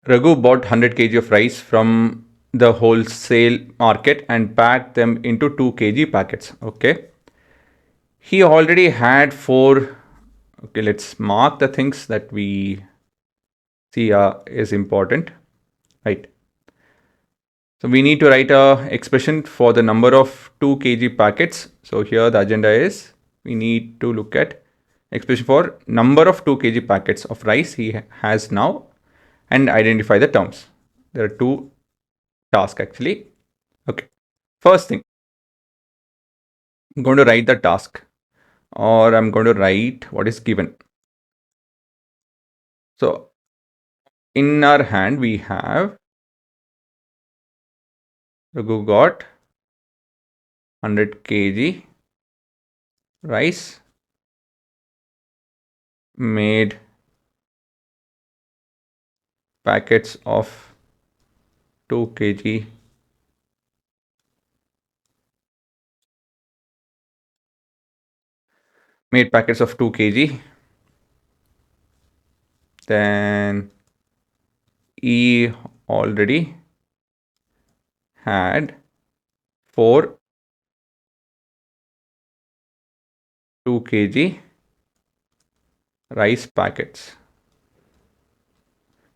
Raghu bought 100 kg of rice from the wholesale market and packed them into 2 kg packets. Okay. He already had 4. Okay, let's mark the things that we see is important, right? So we need to write a expression for the number of 2 kg packets. So here the agenda is we need to look at expression for number of 2 kg packets of rice he has now and identify the terms. There are 2 tasks actually. Okay. First thing, I'm going to write the task, or I'm going to write what is given. So in our hand we have Raghu got 100 kg rice, made packets of 2 kg made packets of 2 kg. Then E already had 4 2 kg rice packets.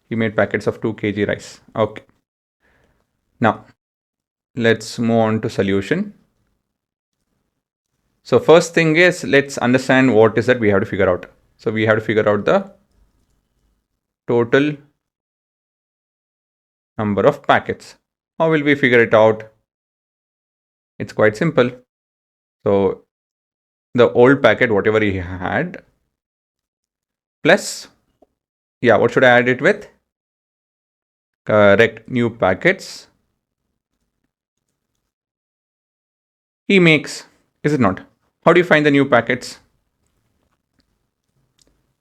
He made packets of 2 kg rice. Okay. Now let's move on to solution. So first thing is, let's understand what is that we have to figure out. So we have to figure out the total number of packets. How will we figure it out? It's quite simple. So the old packet, whatever he had, plus, yeah, what should I add it with? Correct, new packets he makes, is it not? How do you find the new packets?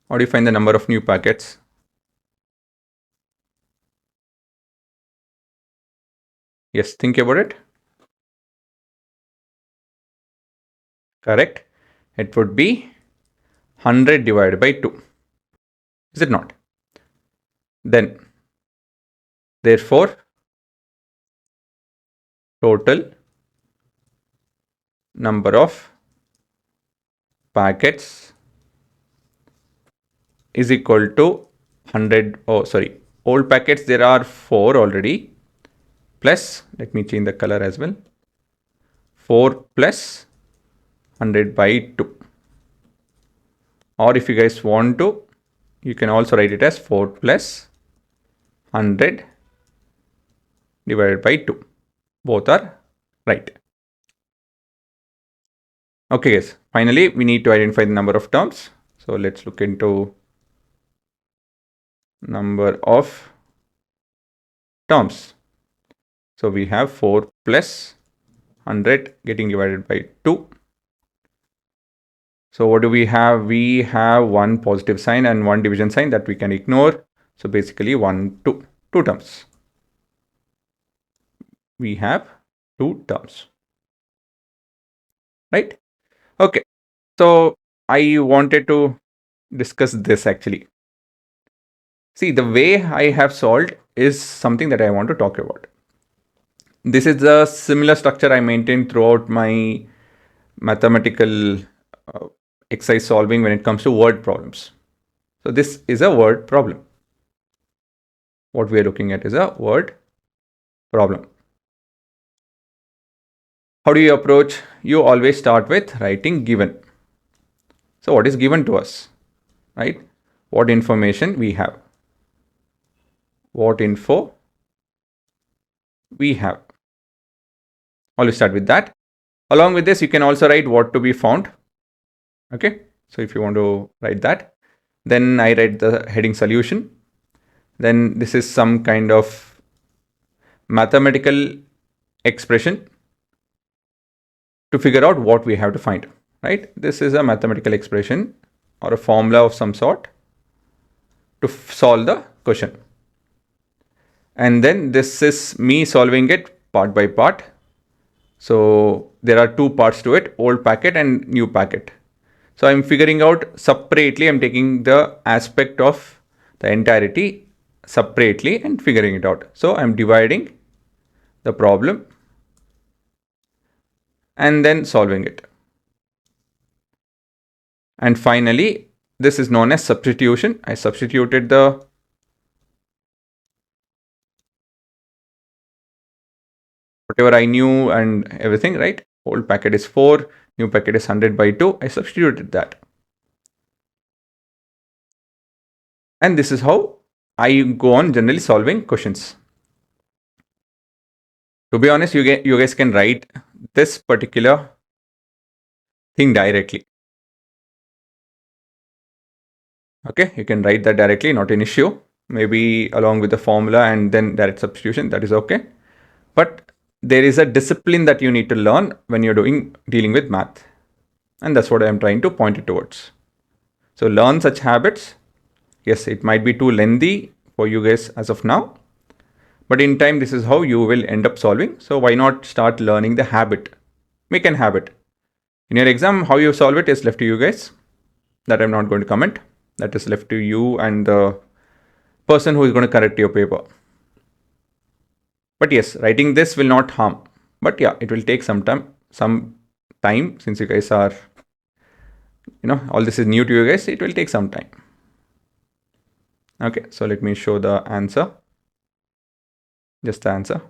How do you find the number of new packets? Yes, think about it. Correct. It would be 100 divided by 2. Is it not? Then, therefore, total number of packets is equal to 100. Oh, sorry. Old packets, there are 4 already. Plus, let me change the color as well. 4 plus 100 by 2. Or if you guys want to, you can also write it as 4 plus 100 divided by 2. Both are right. Okay guys, finally we need to identify the number of terms. So let's look into number of terms. So we have 4 plus 100 getting divided by 2. So what do we have? We have one positive sign and one division sign that we can ignore. So basically 2 terms. We have 2 terms, right? Okay. So I wanted to discuss this actually. See, the way I have solved is something that I want to talk about. This is a similar structure I maintain throughout my mathematical exercise solving when it comes to word problems. So this is a word problem. What we are looking at is a word problem. How do you approach? You always start with writing given. So what is given to us, right? What information we have? What info we have? Always start with that. Along with this, you can also write what to be found. Okay. So if you want to write that, then I write the heading solution. Then this is some kind of mathematical expression to figure out what we have to find, right? This is a mathematical expression or a formula of some sort to solve the question. And then this is me solving it part by part. So there are 2 parts to it, old packet and new packet. So I'm figuring out separately, I'm taking the aspect of the entirety separately and figuring it out. So I'm dividing the problem and then solving it. And finally, this is known as substitution. I substituted the whatever I knew and everything, right? Old packet is 4, new packet is 100 by 2. I substituted that. And this is how I go on generally solving questions. To be honest, you guys can write this particular thing directly. Okay, you can write that directly, not an issue. Maybe along with the formula and then direct substitution, that is okay. But there is a discipline that you need to learn when you're dealing with math. And that's what I'm trying to point it towards. So learn such habits. Yes, it might be too lengthy for you guys as of now, but in time, this is how you will end up solving. So why not start learning the habit? Make an habit. In your exam, how you solve it is left to you guys. That I'm not going to comment. That is left to you and the person who is going to correct your paper. But yes, writing this will not harm. But yeah, it will take some time since you guys are, all this is new to you guys. It will take some time. Okay, so let me show the answer. Just the answer.